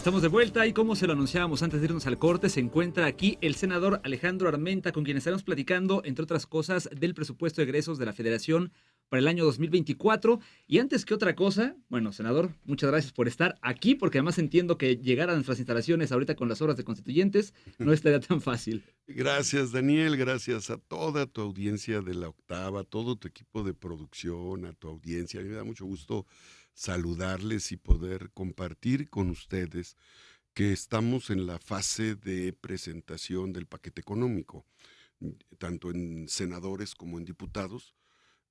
Estamos de vuelta y como se lo anunciábamos antes de irnos al corte, se encuentra aquí el senador Alejandro Armenta, con quien estaremos platicando, entre otras cosas, del presupuesto de egresos de la Federación para el año 2024. Y antes que otra cosa, bueno, senador, muchas gracias por estar aquí, porque además entiendo que llegar a nuestras instalaciones ahorita con las obras de constituyentes no estaría tan fácil. Gracias, Daniel, gracias a toda tu audiencia de La Octava, a todo tu equipo de producción, a tu audiencia. A mí me da mucho gusto saludarles y poder compartir con ustedes que estamos en la fase de presentación del paquete económico, tanto en senadores como en diputados.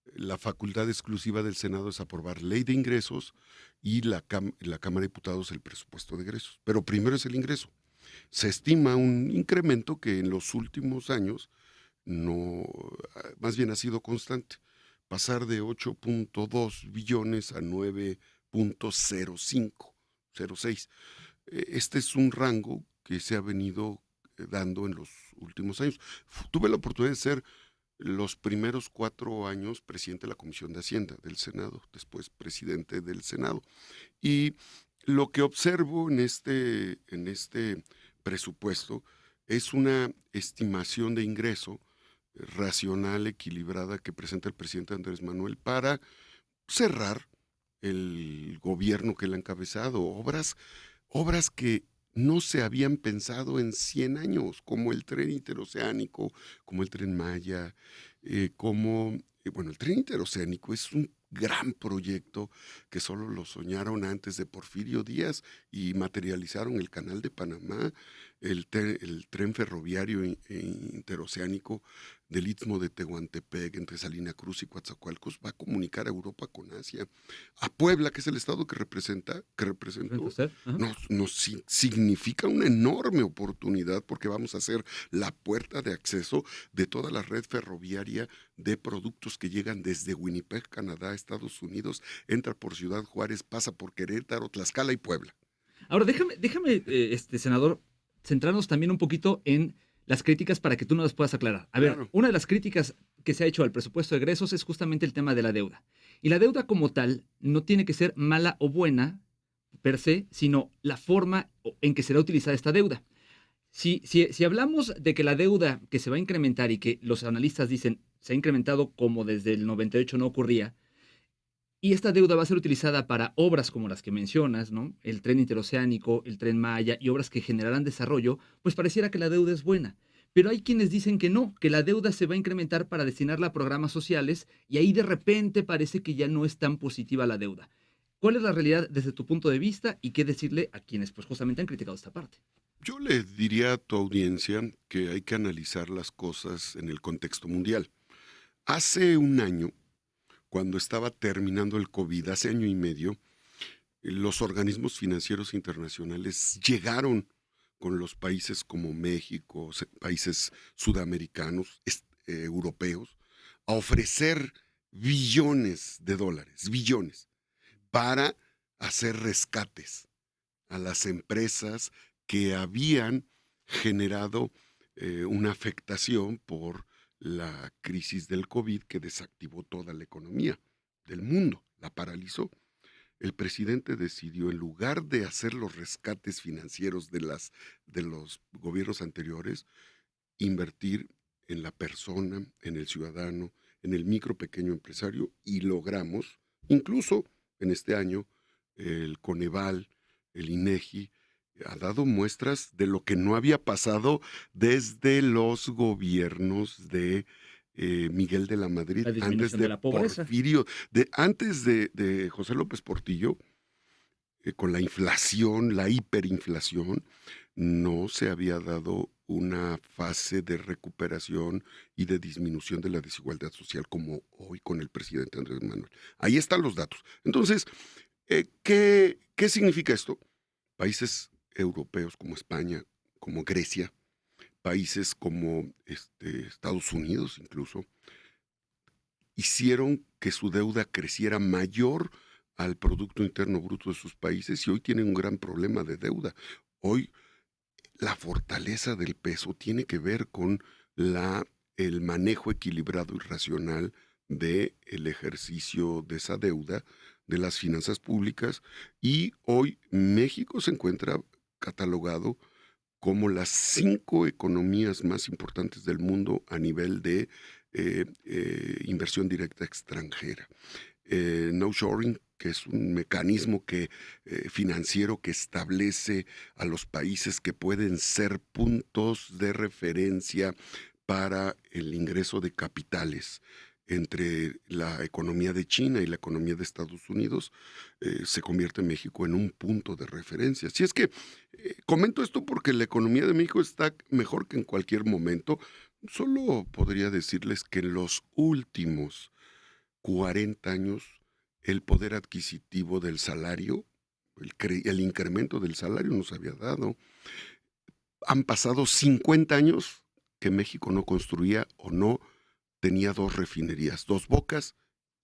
La facultad exclusiva del Senado es aprobar ley de ingresos y la Cámara de Diputados el presupuesto de egresos. Pero primero es el ingreso. Se estima un incremento que en los últimos años no, más bien ha sido constante. Pasar de 8.2 billones a 9.05, 06. Este es un rango que se ha venido dando en los últimos años. Tuve la oportunidad de ser los primeros 4 años presidente de la Comisión de Hacienda del Senado, después presidente del Senado. Y lo que observo en este presupuesto es una estimación de ingreso racional, equilibrada, que presenta el presidente Andrés Manuel para cerrar el gobierno que él ha encabezado, obras que no se habían pensado en 100 años, como el tren interoceánico, como el tren Maya, bueno, el tren interoceánico es un gran proyecto que solo lo soñaron antes de Porfirio Díaz y materializaron el Canal de Panamá, el tren ferroviario interoceánico del Istmo de Tehuantepec entre Salina Cruz y Coatzacoalcos va a comunicar a Europa con Asia. A Puebla, que es el estado que representó, significa una enorme oportunidad porque vamos a ser la puerta de acceso de toda la red ferroviaria de productos que llegan desde Winnipeg, Canadá, a Estados Unidos, entra por Ciudad Juárez, pasa por Querétaro, Tlaxcala y Puebla. Ahora, déjame, senador, centrarnos también un poquito en las críticas para que tú nos las puedas aclarar. A ver, Claro. una de las críticas que se ha hecho al presupuesto de egresos es justamente el tema de la deuda. Y la deuda como tal no tiene que ser mala o buena per se, sino la forma en que será utilizada esta deuda. Si hablamos de que la deuda que se va a incrementar y que los analistas dicen se ha incrementado como desde el 98 no ocurría, y esta deuda va a ser utilizada para obras como las que mencionas, ¿no? El tren interoceánico, el tren Maya y obras que generarán desarrollo, pues pareciera que la deuda es buena. Pero hay quienes dicen que no, que la deuda se va a incrementar para destinarla a programas sociales y ahí de repente parece que ya no es tan positiva la deuda. ¿Cuál es la realidad desde tu punto de vista y qué decirle a quienes pues justamente han criticado esta parte? Yo le diría a tu audiencia que hay que analizar las cosas en el contexto mundial. Hace un año, cuando estaba terminando el COVID, hace año y medio, los organismos financieros internacionales llegaron con los países como México, países sudamericanos, europeos, a ofrecer billones de dólares, billones, para hacer rescates a las empresas que habían generado una afectación por la crisis del COVID que desactivó toda la economía del mundo, la paralizó. El presidente decidió, en lugar de hacer los rescates financieros de los gobiernos anteriores, invertir en la persona, en el ciudadano, en el micro pequeño empresario, y logramos, incluso en este año, el Coneval, el INEGI, ha dado muestras de lo que no había pasado desde los gobiernos de Miguel de la Madrid, La antes disminución de de la pobreza. Porfirio, antes de José López Portillo, con la inflación, la hiperinflación, no se había dado una fase de recuperación y de disminución de la desigualdad social como hoy con el presidente Andrés Manuel. Ahí están los datos. Entonces, ¿qué significa esto? Países europeos como España, como Grecia, países como Estados Unidos incluso, hicieron que su deuda creciera mayor al Producto Interno Bruto de sus países y hoy tienen un gran problema de deuda. Hoy la fortaleza del peso tiene que ver con el manejo equilibrado y racional del ejercicio de esa deuda, de las finanzas públicas, y hoy México se encuentra catalogado como las 5 economías más importantes del mundo a nivel de inversión directa extranjera. No-shoring, que es un mecanismo financiero que establece a los países que pueden ser puntos de referencia para el ingreso de capitales entre la economía de China y la economía de Estados Unidos, se convierte México en un punto de referencia. Si es que comento esto porque la economía de México está mejor que en cualquier momento. Solo podría decirles que en los últimos 40 años el poder adquisitivo del salario, el incremento del salario nos había dado. Han pasado 50 años que México no construía o no tenía 2 refinerías, 2 Bocas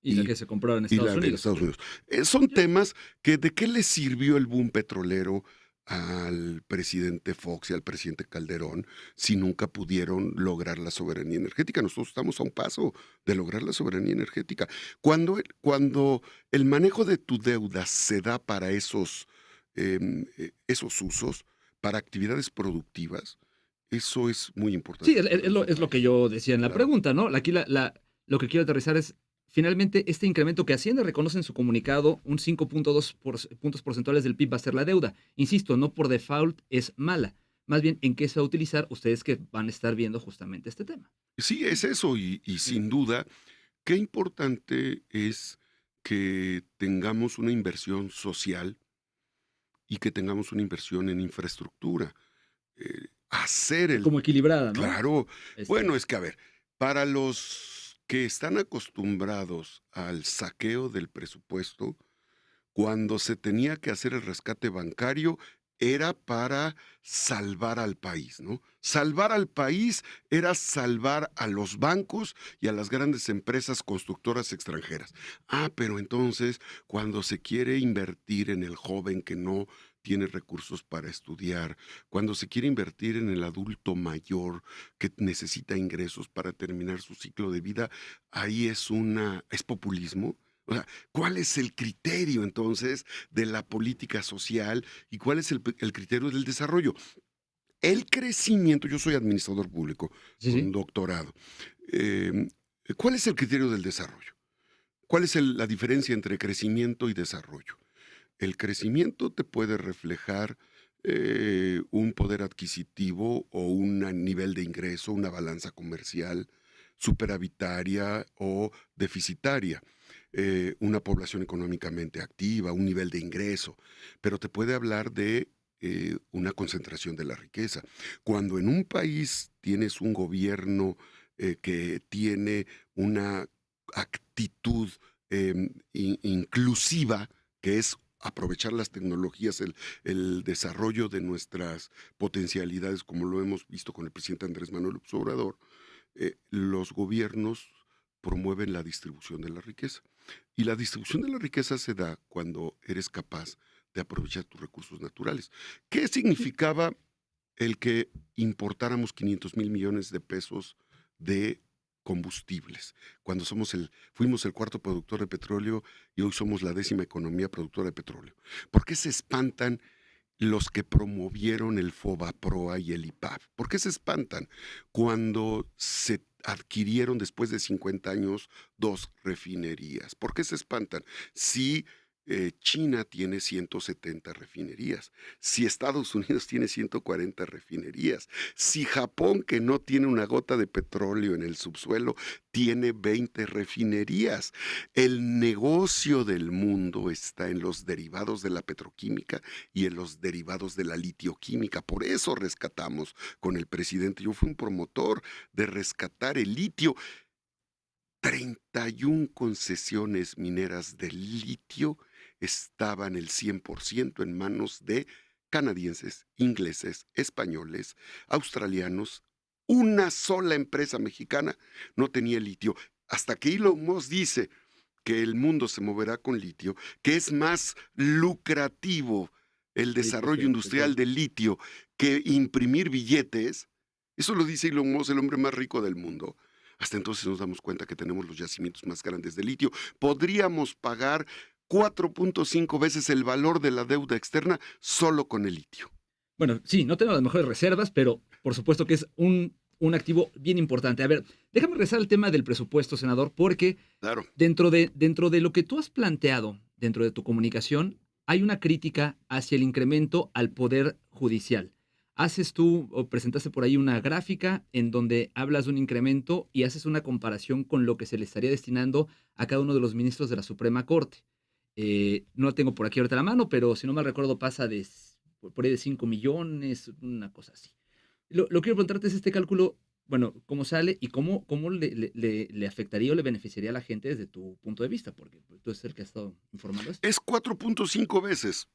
Y la que se compró en y Estados la de Unidos. Estados Unidos. Son Yo- temas que de qué le sirvió el boom petrolero al presidente Fox y al presidente Calderón si nunca pudieron lograr la soberanía energética. Nosotros estamos a un paso de lograr la soberanía energética. Cuando el manejo de tu deuda se da para esos usos, para actividades productivas, eso es muy Sí, importante para nuestro es lo que país. yo decía en la Claro. pregunta, ¿no? Aquí lo que quiero aterrizar es, finalmente, este incremento que Hacienda reconoce en su comunicado, un 5.2 puntos porcentuales del PIB va a ser la deuda. Insisto, no por default es mala. Más bien, ¿en qué se va a utilizar? Ustedes que van a estar viendo justamente este tema. Sí, es eso, y sin duda, qué importante es que tengamos una inversión social y que tengamos una inversión en infraestructura. Hacer el Como equilibrada, ¿no? Claro. Este, Bueno, es que a ver, para los que están acostumbrados al saqueo del presupuesto, cuando se tenía que hacer el rescate bancario, era para salvar al país, ¿no? Salvar al país era salvar a los bancos y a las grandes empresas constructoras extranjeras. Pero entonces, cuando se quiere invertir en el joven que no tiene recursos para estudiar, cuando se quiere invertir en el adulto mayor que necesita ingresos para terminar su ciclo de vida, ahí es populismo. O sea, ¿cuál es el criterio entonces de la política social y cuál es el criterio del desarrollo? El crecimiento, yo soy administrador público sí, con sí. doctorado. eh, ¿Cuál es el criterio del desarrollo? ¿Cuál es la diferencia entre crecimiento y desarrollo? El crecimiento te puede reflejar un poder adquisitivo o un nivel de ingreso, una balanza comercial superavitaria o deficitaria, una población económicamente activa, un nivel de ingreso, pero te puede hablar de una concentración de la riqueza. Cuando en un país tienes un gobierno que tiene una actitud inclusiva, que es aprovechar las tecnologías, el desarrollo de nuestras potencialidades, como lo hemos visto con el presidente Andrés Manuel López Obrador, los gobiernos promueven la distribución de la riqueza. Y la distribución de la riqueza se da cuando eres capaz de aprovechar tus recursos naturales. ¿Qué significaba el que importáramos 500,000 millones de pesos de combustibles, cuando fuimos el cuarto productor de petróleo y hoy somos la 10ª economía productora de petróleo? ¿Por qué se espantan los que promovieron el FOBAPROA y el IPAF? ¿Por qué se espantan cuando se adquirieron después de 50 años 2 refinerías? ¿Por qué se espantan? Si China tiene 170 refinerías, si Estados Unidos tiene 140 refinerías, si Japón, que no tiene una gota de petróleo en el subsuelo, tiene 20 refinerías. El negocio del mundo está en los derivados de la petroquímica y en los derivados de la litioquímica. Por eso rescatamos con el presidente. Yo fui un promotor de rescatar el litio. 31 concesiones mineras de litio estaban el 100% en manos de canadienses, ingleses, españoles, australianos. Una sola empresa mexicana no tenía litio. Hasta que Elon Musk dice que el mundo se moverá con litio, que es más lucrativo el Litio desarrollo que industrial petróleo. del litio que imprimir billetes. Eso lo dice Elon Musk, el hombre más rico del mundo. Hasta entonces nos damos cuenta que tenemos los yacimientos más grandes de litio. Podríamos pagar 4.5 veces el valor de la deuda externa solo con el litio. Bueno, sí, no tengo las mejores reservas, pero por supuesto que es un activo bien importante. A ver, déjame regresar al tema del presupuesto, senador, porque Claro. dentro de lo que tú has planteado, dentro de tu comunicación, hay una crítica hacia el incremento al poder judicial. Haces tú o presentaste por ahí una gráfica en donde hablas de un incremento y haces una comparación con lo que se le estaría destinando a cada uno de los ministros de la Suprema Corte. No la tengo por aquí ahorita a la mano, pero si no mal recuerdo pasa por ahí de 5 millones, una cosa así. Lo que quiero preguntarte es este cálculo, bueno, cómo sale y cómo le afectaría o le beneficiaría a la gente desde tu punto de vista, porque pues, tú eres el que has estado informando esto. Es 4.5 veces.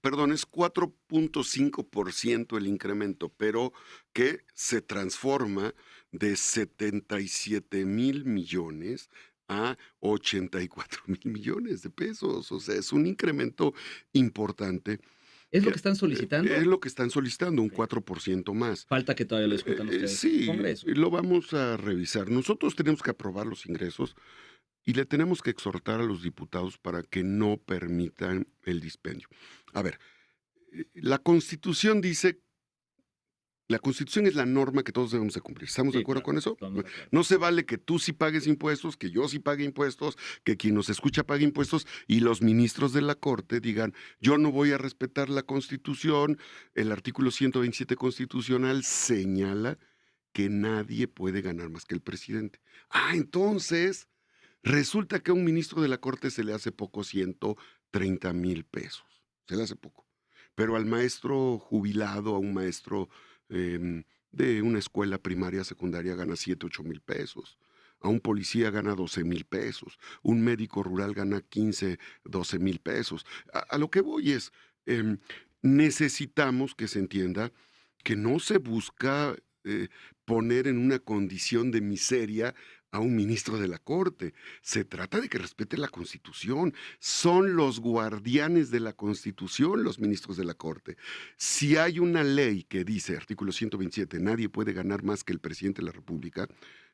Perdón, es 4.5% el incremento, pero que se transforma de 77,000 millones a 84,000 millones de pesos. O sea, es un incremento importante. ¿Es lo que, que están solicitando? Es lo que están solicitando, un Ok. 4% más. Falta que todavía lo discutan ustedes en el Sí, Congreso. lo vamos a revisar. Nosotros tenemos que aprobar los ingresos y le tenemos que exhortar a los diputados para que no permitan el dispendio. A ver, la Constitución es la norma que todos debemos de cumplir. ¿Estamos de Sí, acuerdo claro, con eso? estamos de acuerdo. No se vale que tú sí pagues impuestos, que yo sí pague impuestos, que quien nos escucha pague impuestos y los ministros de la Corte digan, yo no voy a respetar la Constitución. El artículo 127 constitucional señala que nadie puede ganar más que el presidente. Entonces, resulta que a un ministro de la Corte se le hace poco 130,000 pesos. Se le hace poco. Pero al maestro jubilado, a un maestro de una escuela primaria, secundaria, gana 7,000, 8,000 pesos. A un policía gana 12,000 pesos. Un médico rural gana 15,000, 12,000 pesos. A lo que voy es, necesitamos que se entienda que no se busca poner en una condición de miseria a un ministro de la Corte. Se trata de que respete la Constitución. Son los guardianes de la Constitución los ministros de la Corte. Si hay una ley que dice, artículo 127, nadie puede ganar más que el presidente de la República,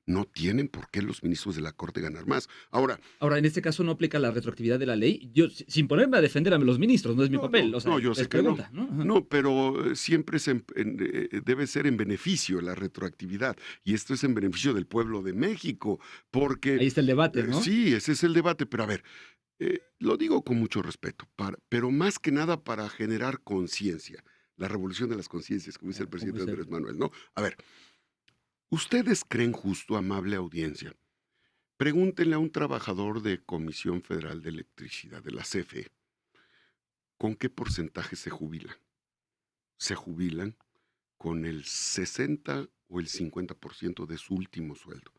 no tienen por qué los ministros de la Corte ganar más. Ahora, En este caso no aplica la retroactividad de la ley. Yo, sin ponerme a defender a los ministros, no es mi papel. O sea, no, yo es sé que no. pregunta, ¿no? Ajá. No, pero siempre debe ser en beneficio la retroactividad. Y esto es en beneficio del pueblo de México, porque Ahí está el debate, ¿no? sí, ese es el debate. Pero a ver, lo digo con mucho respeto, pero más que nada para generar conciencia, la revolución de las conciencias, como dice el presidente Andrés Manuel, ¿no? A ver, ¿ustedes creen justo, amable audiencia? Pregúntenle a un trabajador de Comisión Federal de Electricidad, de la CFE, ¿con qué porcentaje se jubilan? Se jubilan con el 60 o el 50% de su último sueldo.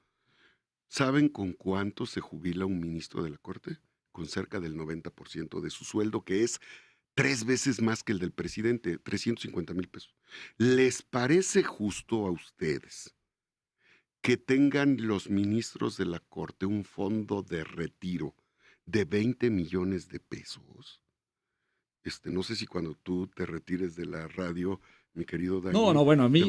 ¿Saben con cuánto se jubila un ministro de la Corte? Con cerca del 90% de su sueldo, que es 3 veces más que el del presidente, 350,000 pesos. ¿Les parece justo a ustedes que tengan los ministros de la Corte un fondo de retiro de 20 millones de pesos? No sé si cuando tú te retires de la radio, mi querido Dani, No, bueno, a mí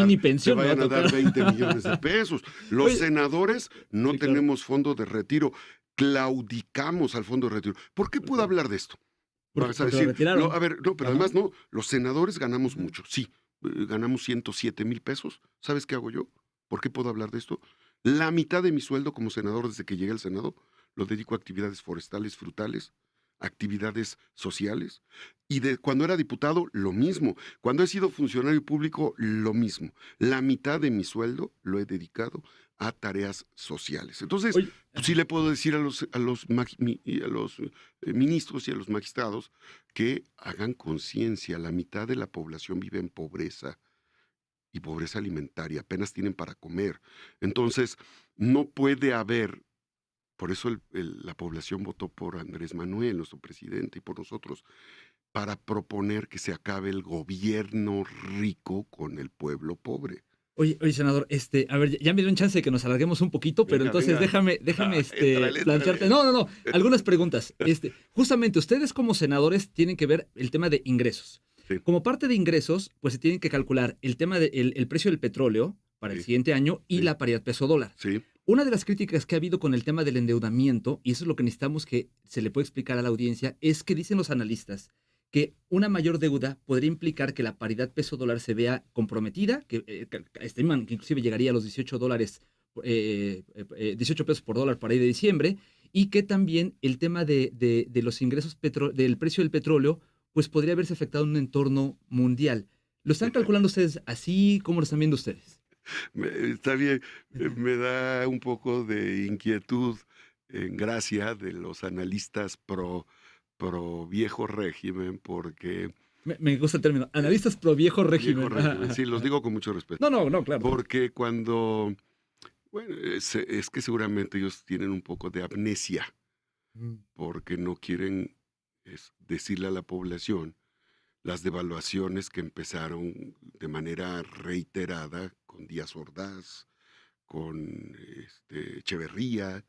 ni te pensión me va a vayan a dar tocar. 20 millones de pesos. Los Oye, senadores no sí, claro. tenemos fondo de retiro. Claudicamos al fondo de retiro. ¿Por qué ¿Por puedo qué? hablar de esto? Vas a Porque lo decir, retiraron. a ver, no, pero Ajá. además no, los senadores ganamos Ajá. mucho, sí, ganamos 107,000 pesos. ¿Sabes qué hago yo? ¿Por qué puedo hablar de esto? La mitad de mi sueldo como senador desde que llegué al Senado lo dedico a actividades forestales, frutales, actividades sociales. Y cuando era diputado, lo mismo. Cuando he sido funcionario público, lo mismo. La mitad de mi sueldo lo he dedicado a tareas sociales. Entonces, Oye, sí le puedo decir a los ministros y a los magistrados que hagan conciencia. La mitad de la población vive en pobreza y pobreza alimentaria. Apenas tienen para comer. Entonces, no puede haber. Por eso la población votó por Andrés Manuel, nuestro presidente, y por nosotros, para proponer que se acabe el gobierno rico con el pueblo pobre. Oye, senador, a ver, ya me dio un chance de que nos alarguemos un poquito, pero Venga, entonces venga. déjame, Éntrale, plantearte. éntrale. No, algunas preguntas. Justamente ustedes como senadores tienen que ver el tema de ingresos. Sí. Como parte de ingresos, pues se tienen que calcular el tema del precio del petróleo para el Sí. siguiente año y Sí. la paridad peso-dólar. Sí, Una de las críticas que ha habido con el tema del endeudamiento, y eso es lo que necesitamos que se le pueda explicar a la audiencia, es que dicen los analistas que una mayor deuda podría implicar que la paridad peso-dólar se vea comprometida, que estiman que inclusive llegaría a los $18, 18 pesos por dólar para ahí de diciembre, y que también el tema de los ingresos del precio del petróleo, pues podría verse afectado en un entorno mundial. ¿Lo están calculando ustedes así? ¿Cómo lo están viendo ustedes? Está bien, me da un poco de inquietud en gracia de los analistas pro viejo régimen, porque Me gusta el término. Analistas pro viejo régimen. viejo régimen, sí, los digo con mucho respeto, No, claro. porque cuando, bueno, es que seguramente ellos tienen un poco de amnesia, Mm. porque no quieren decirle a la población las devaluaciones que empezaron de manera reiterada con Díaz Ordaz, con Echeverría,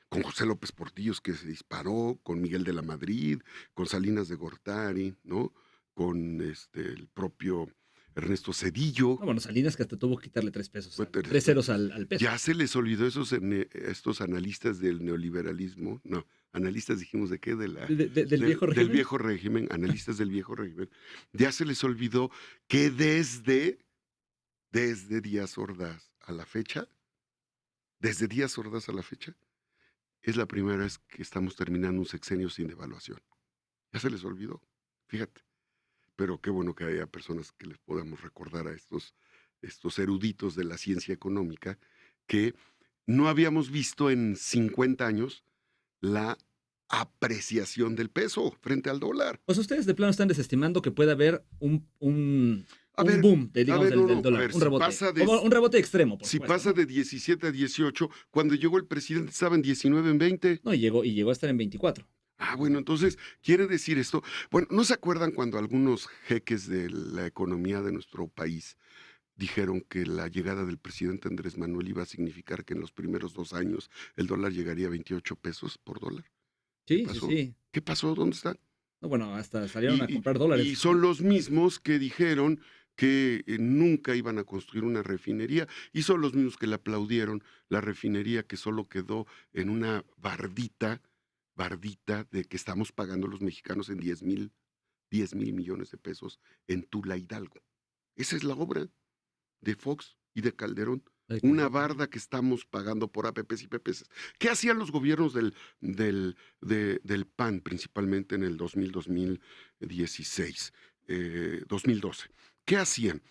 con José López Portillos, que se disparó, con Miguel de la Madrid, con Salinas de Gortari, ¿no? Con el propio Ernesto Zedillo. No, bueno, Salinas que hasta tuvo que quitarle 3 pesos, Pues, 3 ceros al peso. Ya se les olvidó estos analistas del neoliberalismo, no, analistas dijimos de qué, Del viejo régimen. del viejo régimen, analistas del viejo régimen, ya se les olvidó que desde Díaz Ordaz a la fecha, desde Díaz Ordaz a la fecha, es la primera vez que estamos terminando un sexenio sin devaluación. Ya se les olvidó, fíjate. Pero qué bueno que haya personas que les podamos recordar a estos eruditos de la ciencia económica que no habíamos visto en 50 años la apreciación del peso frente al dólar. Pues ustedes de plano están desestimando que pueda haber un A ver, boom digamos, no, del a dólar, ver, un si rebote. pasa de- Un rebote extremo, por Si supuesto, pasa ¿no? de 17 a 18, cuando llegó el presidente estaba en 19, en 20. No, y llegó a estar en 24. Ah, bueno, entonces, quiere decir esto. Bueno, ¿no se acuerdan cuando algunos jeques de la economía de nuestro país dijeron que la llegada del presidente Andrés Manuel iba a significar que en los primeros 2 años el dólar llegaría a 28 pesos por dólar? Sí, pasó? sí. ¿Qué pasó? ¿Dónde están? No, bueno, hasta salieron a comprar dólares. Y son los mismos que dijeron que nunca iban a construir una refinería, y son los mismos que le aplaudieron la refinería que solo quedó en una bardita de que estamos pagando los mexicanos en 10,000 millones de pesos en Tula, Hidalgo. Esa es la obra de Fox y de Calderón. Una barda que estamos pagando por APPs y PPs. ¿Qué hacían los gobiernos del PAN, principalmente en el 2016, 2012? ¿Qué hacían?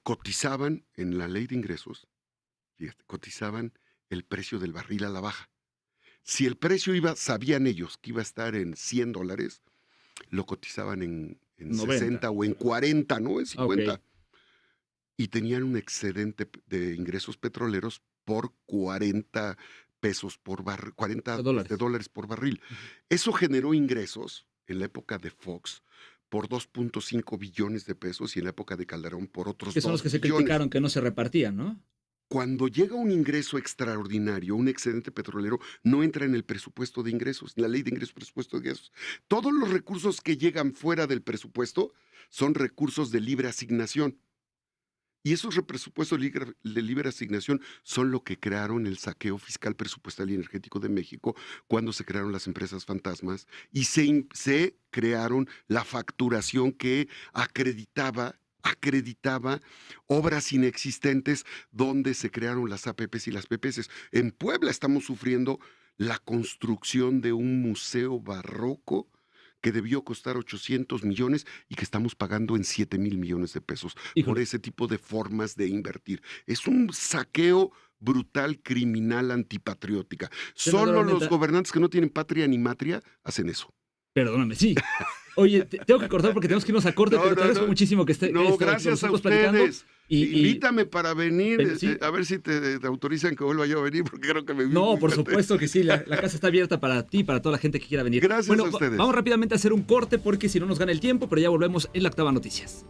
Cotizaban en la ley de ingresos, fíjate, cotizaban el precio del barril a la baja. Si el precio sabían ellos que iba a estar en $100, lo cotizaban en 60 o en 40, ¿no? En 50. Ok. Y tenían un excedente de ingresos petroleros por 40 pesos por barril, 40 dólares por barril. Eso generó ingresos en la época de Fox por 2.5 billones de pesos y en la época de Calderón por otros 2 billones. Que son los que se criticaron que no se repartían, ¿no? Cuando llega un ingreso extraordinario, un excedente petrolero, no entra en el presupuesto de ingresos, en la ley de ingresos, presupuesto de ingresos. Todos los recursos que llegan fuera del son recursos de libre asignación. Y esos presupuestos de libre asignación son lo que crearon el saqueo fiscal, presupuestal y energético de México cuando se crearon las empresas fantasmas y se crearon la facturación que acreditaba obras inexistentes donde se crearon las APPs y las PPs. En Puebla estamos sufriendo la construcción de un museo barroco que debió costar 800 millones y que estamos pagando en 7,000 millones de pesos. Híjole. Por ese tipo de formas de invertir. Es un saqueo brutal, criminal, antipatriótica. Solo los gobernantes que no tienen patria ni matria hacen eso. Perdóname, sí. Oye, tengo que cortar porque tenemos que irnos a corte, pero te agradezco muchísimo que esté. Gracias a ustedes. Invítame para venir, sí. A ver si te autorizan que vuelva yo a venir, porque creo que me... No, por supuesto que sí, la casa está abierta para ti, para toda la gente que quiera venir. Gracias a ustedes. Vamos rápidamente a hacer un corte porque si no nos gana el tiempo, pero ya volvemos en la Octava Noticias.